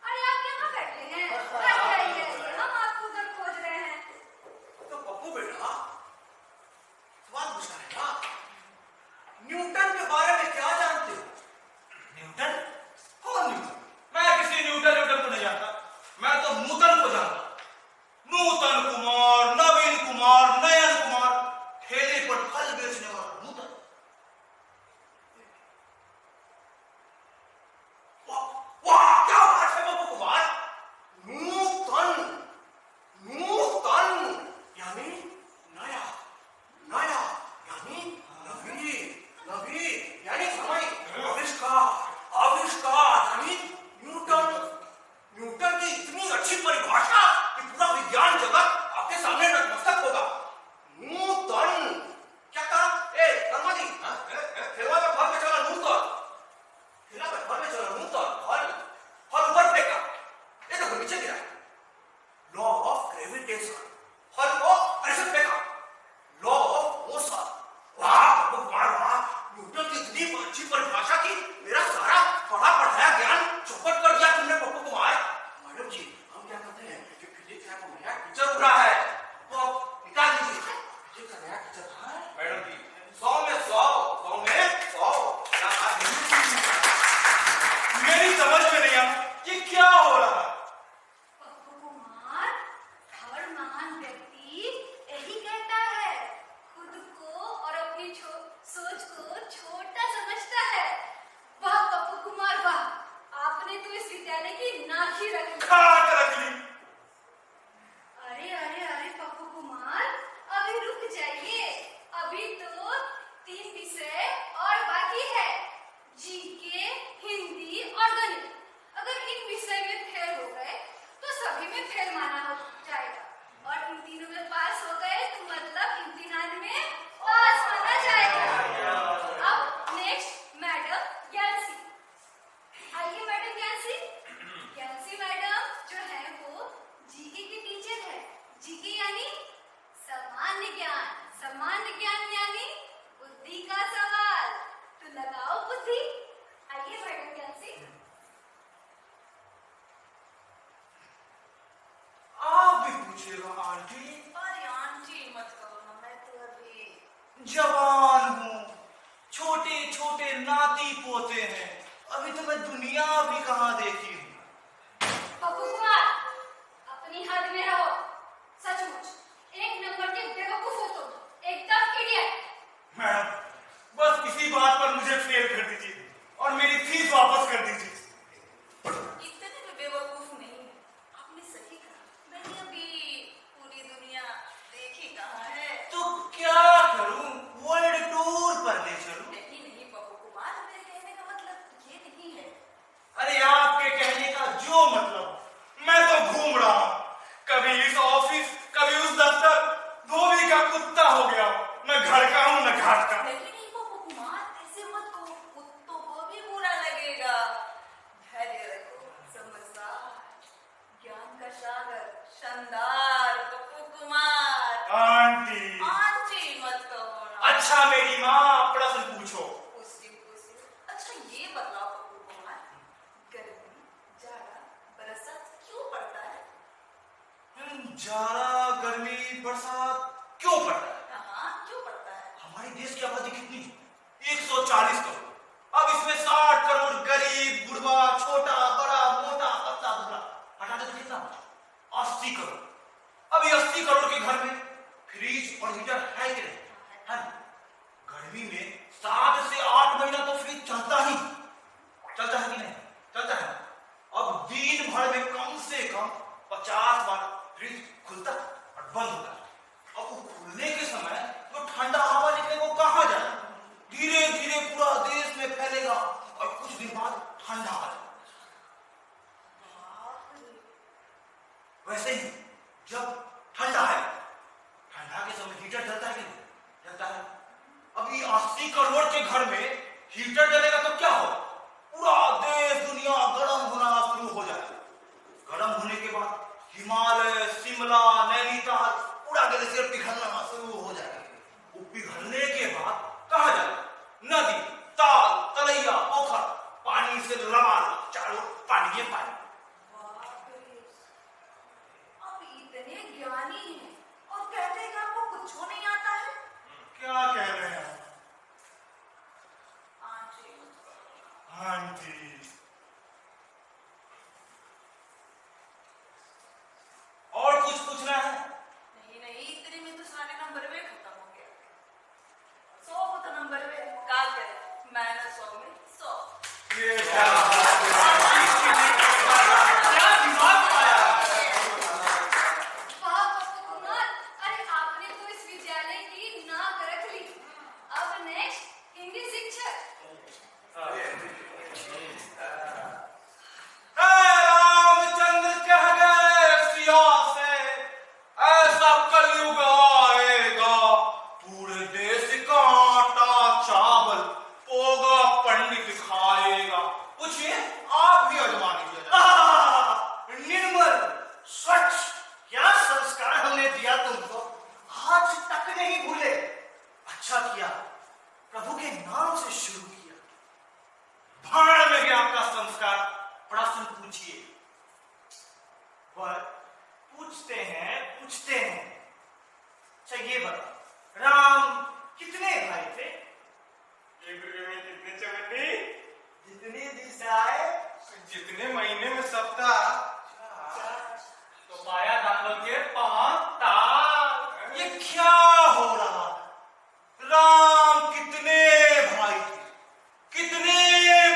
अरे आप यहाँ बैठे हैं। आइए, हम आपको उधर खोज रहे हैं। तो पप्पू बेटा सवाल पूछना है ना, न्यूटन के बारे में क्या जानते हो? न्यूटन? कौन न्यूटन? मैं किसी न्यूटन को नहीं जानता। मैं तो नूतन को जानता। नूतन कुमार, नवीन कुमार, नयन कुमार, ठेले पर फल बेचने वाला नूतन। वाह वाह, क्या बात है पप्पू कुमार। नूतन यानी नया, यानी नवी यानी समय, आविष्कार यानी न्यूटन की इतनी अच्छी परिभाषा कि पूरा विज्ञान जगत आपके सामने नतमस्तक होगा। नूतन क्या कहा? कर्मा जी, ठेला में फल बेचा नूतन, फल ऊपर फेंका, ये देखो नीचे गिरा। लॉ ऑफ ग्रेविटेशन, फल को ऐसे फेंका। Law of motion. वाह भगवान वाह, न्यूटन की इतनी अच्छी परिभाषा की मेरा सारा पढ़ाया ज्ञान चौपट कर दिया तुमने पप्पू कुमार। मैडम जी, हम क्या करते हैं कि फिजिक्स का नया टीचर उड़ा है तो आप निकाल दीजिए। फिजिक्स का नया टीचर है मैडम जी, 100 में 100 क्या बात है? मेरी समझ में नहीं आ ये क्या हो रहा है। पप्पू कुमार, हर महान व्यक्ति यही कहता है, खुद को और अपनी सोच को छोटा समझता है। वाह पप्पू कुमार वाह, आपने तो इस विद्यालय की नाक ही रख ली। खाक रख ली। अरे पप्पू कुमार, अभी रुक जाइए। अभी तो 3 विषय और बाकी है, जीके, हिंदी और गणित। अगर इन विषय में फेल हो गए तो सभी में फेल माना हो जाएगा, और इन तीनों में पास हो गए तो मतलब इम्तिहान में पास माना जाएगा। अब नेक्स्ट मैडम ज्ञानसी। आइए मैडम ज्ञानसी। ज्ञानसी मैडम जो है वो जीके की टीचर है। जीके यानी सामान्य ज्ञान यानी बुद्धि का सवाल। तो लगाओ बुद्धि। आइए मैडम ज्ञानसी। होते हैं। अभी तो मैं दुनिया भी कहाँ देखी हूँ। पप्पू कुमार, अपनी हद में रहो। सचमुच एक नंबर के बेवकूफ हो तुम, एकदम इडियट। मैडम, बस इसी बात पर मुझे फेल कर दीजिए और मेरी फीस वापस कर दीजिए। इतने भी बेवकूफ नहीं है, आपने सही कहा। मैंने अभी पूरी दुनिया देखी कहाँ है। तो क्या करूं? वर्ल्ड टूर पर ले चलूं? नहीं पप्पू कुमार, मेरे कहने का मतलब ये नहीं है। अरे आपके कहने का जो मतलब, मैं तो घूम रहा हूं, कभी इस ऑफिस कभी उस दफ्तर, धोबी का कुत्ता हो गया। न घर का हूं न घाट का। नहीं पप्पू कुमार, ऐसे मत कहो, कुत्तों को भी बुरा लगेगा। धैर्य रखो, समझदार, ज्ञान का सागर, शानदार पप्पू कुमार। आंटी मत कहो ना। अच्छा मेरी माँ, प्रश्न पूछो। पूछती। अच्छा ये बताओ पप्पू कुमार, गर्मी, जाड़ा, बरसात क्यों पड़ता है? जाड़ा, गर्मी, बरसात क्यों पड़ता है? हाँ, क्यों पड़ता है? हमारे देश की आबादी कितनी है? 140 करोड़। अब इसमें 60 करोड़ गरीब, बुढ़वा, छोटा, बड़ा, मोटा, पतला, दुबला, हटा दे तो कितना बचा? 80 करोड़। अब ये 80 करोड़ के घर में फ्रिज और हीटर है कि नहीं? है ना? गर्मी में 7 से 8 महीना तो फ्रिज चलता ही, चलता है कि नहीं? चलता है। अब दिन भर में कम से कम 50 बार फ्रिज खुलता और बंद होता है। अब वो खुलने के समय जो ठंडा हवा निकले वो कहाँ जाए? धीरे धीरे पूरा देश में फैलेगा और कुछ दिन बाद ठंडा आ जाएगा। वैसे ही जब ठंडा है, ठंडा के समय हीटर जलता है कि नहीं? जलता है। अब ये 80 करोड़ के घर में हीटर जलेगा तो क्या होगा? पूरा देश दुनिया गर्म होना शुरू हो जाएगा। गर्म होने के बाद हिमालय, शिमला, नैनीताल, पूरा ग्लेशियर पिघलना शुरू हो जाएगा। वो पिघलने के बाद कहाँ जाएगा? नदी, ताल, तलैया, पोखर, पानी से लबालब, चारों पानी ये पानी। बाप रे, आप इतने ज्ञानी हैं और कहते हैं कि आपको कुछ नहीं आता है। क्या कह रहे हैं? आंटी, आंटी, और कुछ पूछना है? नहीं इतने में तो सारे नंबर वे खत्म हो गया। 100 को तो नंबर वे का करे, मैंने 100 में 100। ये क्या दिमाग पाया? वाह पप्पू कुमार, अरे आपने तो इस विद्यालय की नाक रख ली। अब नेक्स्ट हिंदी शिक्षक। रामचंद्र कह गए सिया से, ऐसा कलयुग आएगा, पूरे देश का आटा चावल पोगा पंडित खाएगा। पूछिए, आप भी आजमा लीजिए। निर्मल, स्वच्छ, क्या संस्कार हमने दिया तुमको, आज तक नहीं भूले। अच्छा किया प्रभु के नाम से शुरू किया। भाड़ में गया आपका संस्कार। प्रश्न पूछिए। पर पूछते हैं। अच्छा ये बताओ, राम कितने भाई थे? एक रुपये में कितने चवन्नी? जितने दिशाएं, जितने महीने में सप्ताह। तो पाया दाखलों के 5 ताल। ये क्या हो रहा है? राम कितने भाई थे? कितने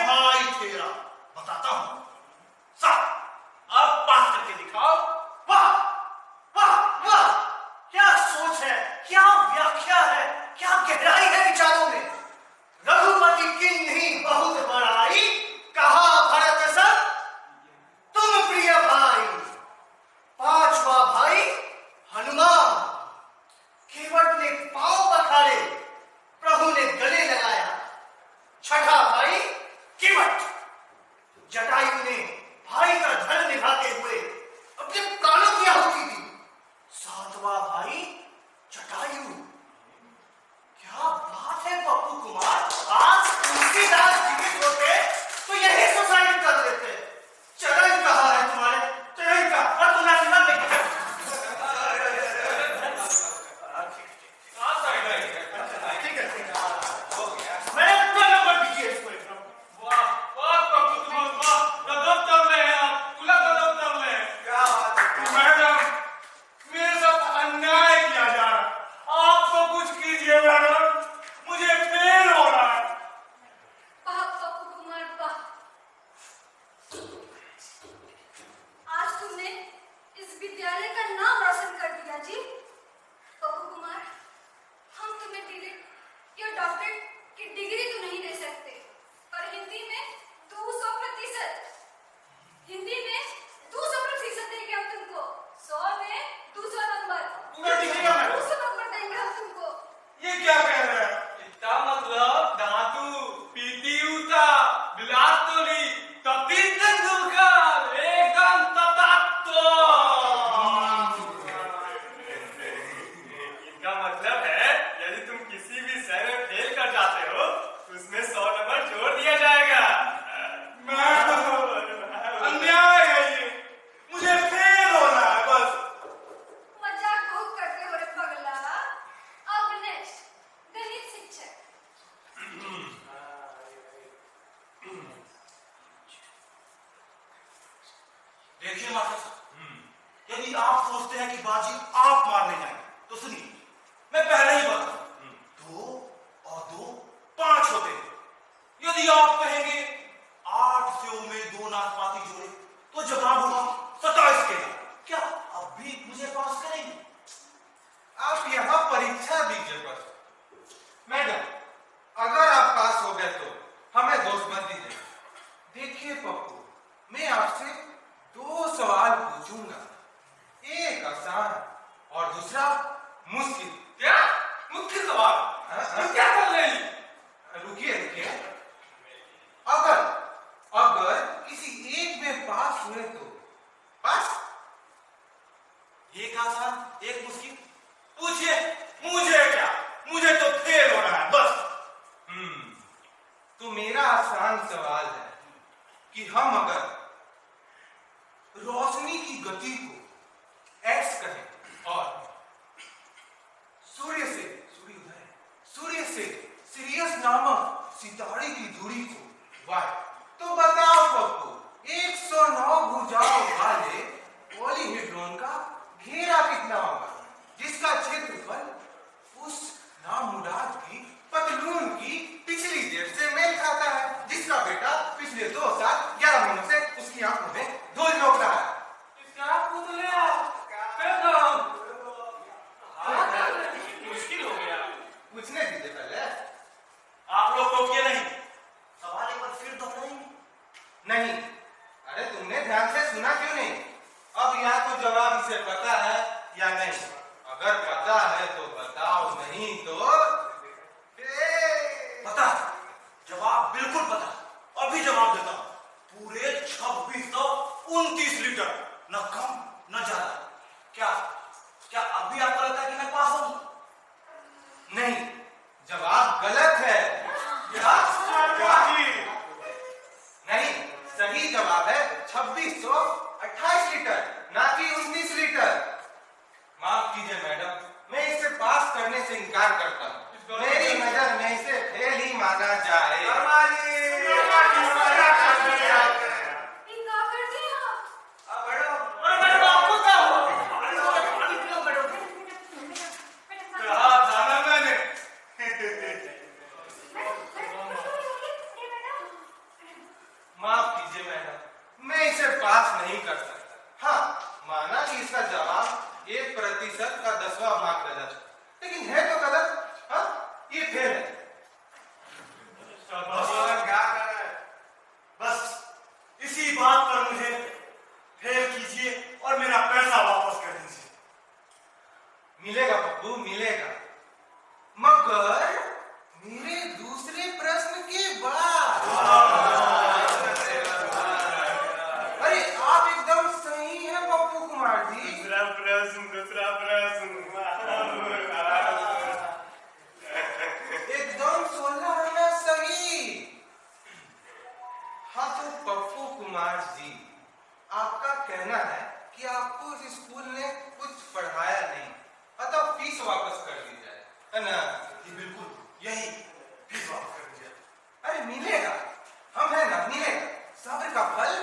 भाई थे राम? बताता हूं। 7। अब पास करके दिखाओ। वाह वाह वाह, क्या सोच है, क्या व्याख्या है, क्या गहराई है विचारों में। रघुपति किन्हीं बहुत बड़ाई, कहा भरत सर तुम प्रिय भाई। 5वां भाई हनुमान, केवट ने पांव पखारे, प्रभु ने गले लगाया। 6ठा भाई केवट, जटायु ने भाई का धर्म निभाते हुए अपने प्राणों की आहुति दी। 7वां भाई जटायु। क्या बात है पप्पू कुमार, आज तुलसीदास जीवित होते तो यही सुसाइड कर लेते। चरण कहाँ है तुम्हारे? चरण का और तुम्हारा सुना नहीं। ठीक है, मैंने 2 नंबर दीजिए इसको एकदम। बुला तो ली, कपिल तेंदुलकर एकदम ततात्तो। इनका मतलब है यदि तुम किसी भी शहर में फेल कर जाते हो उसमें 100 नंबर जोड़ दिया जाएगा। अन्याय है ये, मुझे फेल होना है बस। मजाक खूब करते हो रे पगला। अब नेक्स्ट गणित शिक्षक। देखिए मास्टर साहब, यदि आप सोचते हैं कि बाजी आप मारने जाएंगे तो सुनिए, मैं पहले ही बता दूं, 2 और 2 5 होते हैं। यदि आप कहेंगे 8 से में 2 नाशपाती जोड़े तो जवाब होगा 27 के। क्या अब भी मुझे पास करेंगे? आप यहाँ परीक्षा दीजिए बस। मैडम, अगर आप पास हो गए तो हमें दोष मत दीजिए। देखिए पप्पू, मैं आपसे 2 सवाल पूछूंगा, एक आसान और दूसरा मुश्किल। क्या मुख्य सवाल? तुम क्या कर रही? रुकिए रुकिए। अगर अगर किसी एक में पास हुए तो पास, एक आसान एक मुश्किल। पूछिए, मुझे क्या, मुझे तो फेल होना है बस। तो मेरा आसान सवाल है कि हम अगर रोशनी की गति को x कहें और सूर्य से सिरियस नामक सितारे की दूरी को y, तो बताओ पप्पू, 109 भुजाओं वाले पॉलीहेड्रॉन का घेरा कितना होगा, जिसका क्षेत्रफल उस नामुराद की पतलून की पिछली जेब से मेल खाता है, जिसका बेटा पिछले 2 साल 11 महीनों से उसकी आंखों में धूल झोंक रहा है। क्या पुतले? मुश्किल हो गया। पूछने दीजिए पहले। आप लोग को क्या नहीं, सवाल एक बार फिर दोहराएंगे? नहीं, अरे तुमने ध्यान से सुना क्यों नहीं? अब यहाँ तो जवाब इसे पता है या नहीं? अगर पता है तो बताओ, नहीं तो पता है, जवाब बिल्कुल पता। अभी जवाब देता हूं, पूरे 2629 लीटर, न कम न ज्यादा। क्या क्या अभी आपको लगता है कि मैं पास हूं? नहीं, जवाब गलत है। नहीं, सही जवाब है 2628 लीटर, ना कि 19 लीटर। माफ कीजिए मैडम, मैं इसे पास करने से इनकार करता हूँ। मेरी नजर में इसे फेल ही माना जाए। ये क्या करते हैं आप? कहा था ना मैंने। माफ कीजिए मैडम, मैं इसे पास नहीं कर सकता। हाँ, माना कि इसका जवाब 1% का 10वां भाग गलत है, लेकिन है तो गलत। हाँ, ये फेल है। बस इसी बात पर मुझे फेल कीजिए और मेरा पैसा वापस कर दीजिए। मिलेगा पप्पू, मिलेगा, मगर मेरे दूसरे प्रश्न के बाद। अरे आप एकदम सही हैं पप्पू कुमार जी। दूसरा प्रश्न। एकदम 16 आना सही। हाँ तो पप्पू कुमार जी, आपका कहना है कि आपको इस स्कूल ने कुछ पढ़ाया नहीं, अतः फीस वापस कर दी जाए, है ना? जी बिल्कुल, यही, फीस वापस कर दीजिए। अरे मिलेगा, हम है ना, मिलेगा। सब्र का फल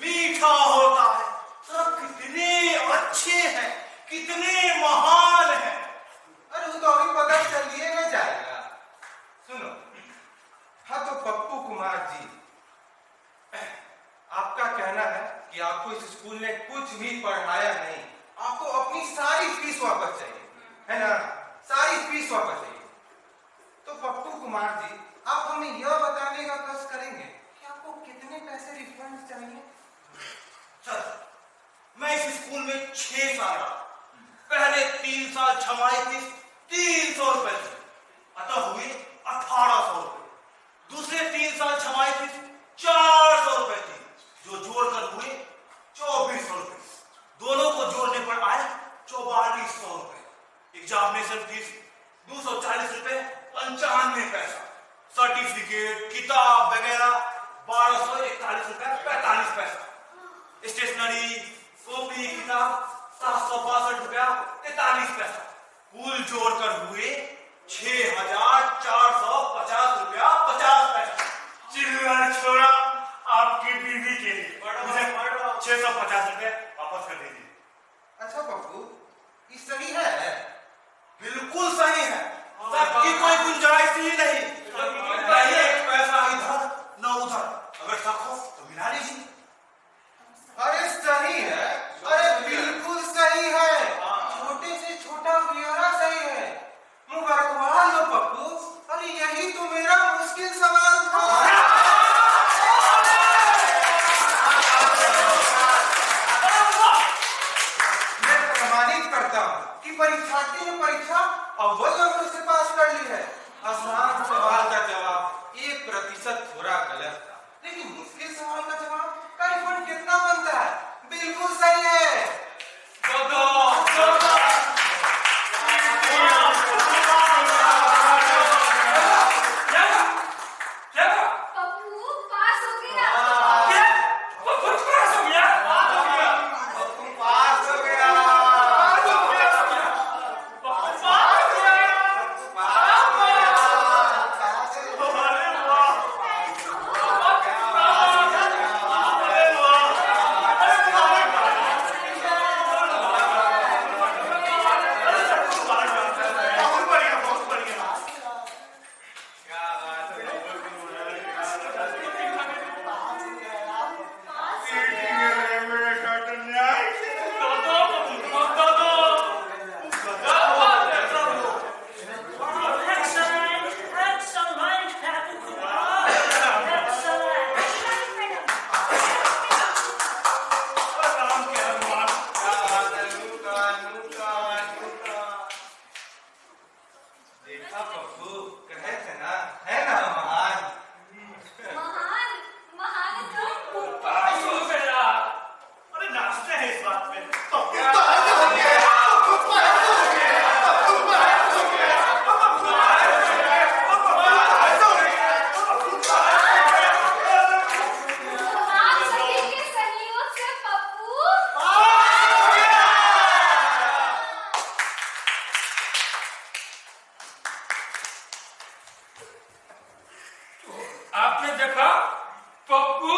मीठा होता है। सब कितने अच्छे हैं, कितने महान हैं। अरे वो तो अभी पता चलिए ना जाएगा। सुनो, हाँ तो पप्पू कुमार जी, आपका कहना है कि आपको इस स्कूल ने कुछ भी पढ़ाया नहीं, आपको अपनी सारी फीस वापस चाहिए, है ना? सारी फीस वापस चाहिए। तो पप्पू कुमार जी, आप हमें यह बताने का कष्ट करेंगे कि आपको कितने पैसे रिफंड चाहिए? सर, मैं इस स्कूल में 6 साल रहा। पहले 3 साल छमाही फीस 300 रुपए थी, अतः हुए 1800 रुपए। दूसरे 3 साल छमाही फीस ₹41.45 स्टेशनरी कॉपी किताब ₹762.43 कुल जोड़कर हुए ₹6,450.50। चिल्लर छोड़ा आपकी बीवी के लिए मुझे ₹650 वापस कर दीजिए। अच्छा पप्पू, ये सही है? बिल्कुल सही है, सबकी कोई गुंजाइश ही नहीं। नहीं एक पैसा इधर न उधर, अगर शक हो तो मिला लीजिए। अरे सही है, अरे बिल्कुल सही है, छोटे से छोटा ब्यौरा सही है। मुबारकबाद लो पप्पू, अरे यही तो मेरा मुश्किल सवाल था। मैं प्रमाणित करता हूँ कि परीक्षार्थी ने परीक्षा अव्वल नंबर से पास कर ली है। आसान सवाल का जवाब 1% थोड़ा गलत था, लेकिन मुश्किल सवाल का जवाब करीबन कितना बनता है? बिल्कुल सही है। पप्पू पास हो गया। देखा पप्पू, कहे थे ना, है ना महान? महान महान तो अरे नाचते हैं इस बात में आप सभी के सहयोग से पप्पू आपने देखा पप्पू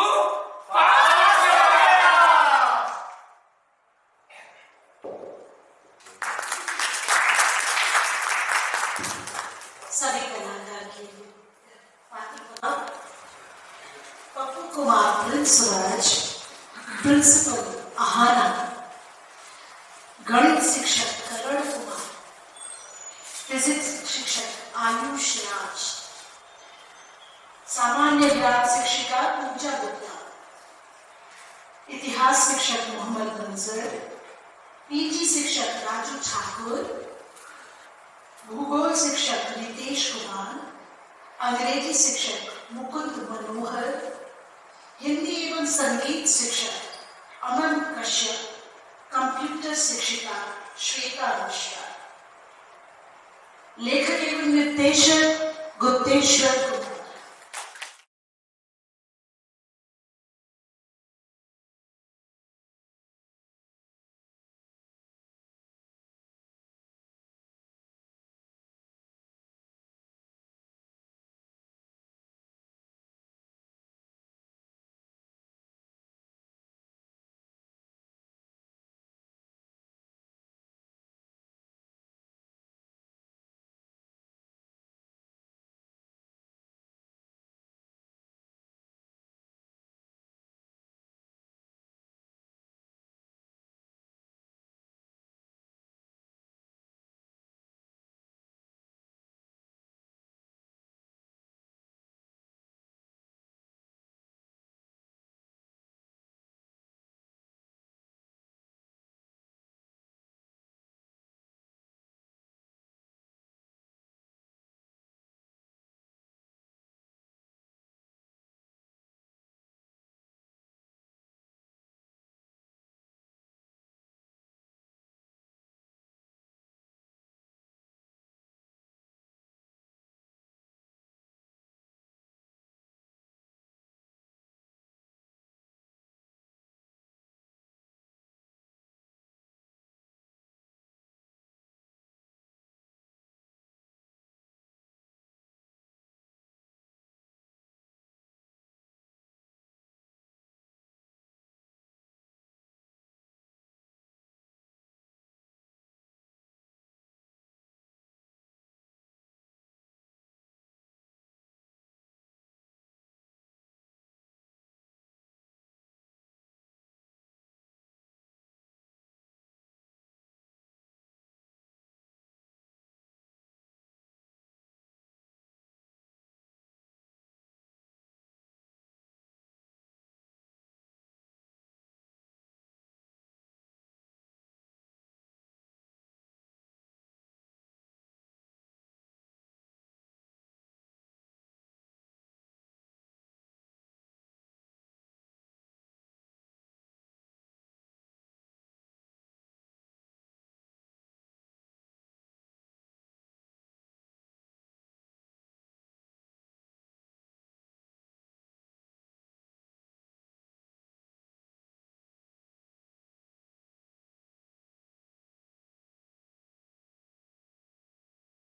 सभी कलाकार के पप्पू कुमार प्रिंसराज, प्रिंसिपल आहाना, गणित शिक्षक करण कुमार, फिजिक्स शिक्षक आयुष राज, सामान्य ज्ञान शिक्षिका पूजा गुप्ता, इतिहास शिक्षक मोहम्मद मंजर, पीजी शिक्षक राजू ठाकुर, भूगोल शिक्षक नितेश कुमार, अंग्रेजी शिक्षक मुकुंद मनोहर, हिंदी एवं संगीत शिक्षक अमन कश्यप, कंप्यूटर शिक्षिका श्वेता मिश्रा, लेखक एवं निर्देशक गुप्तेश्वर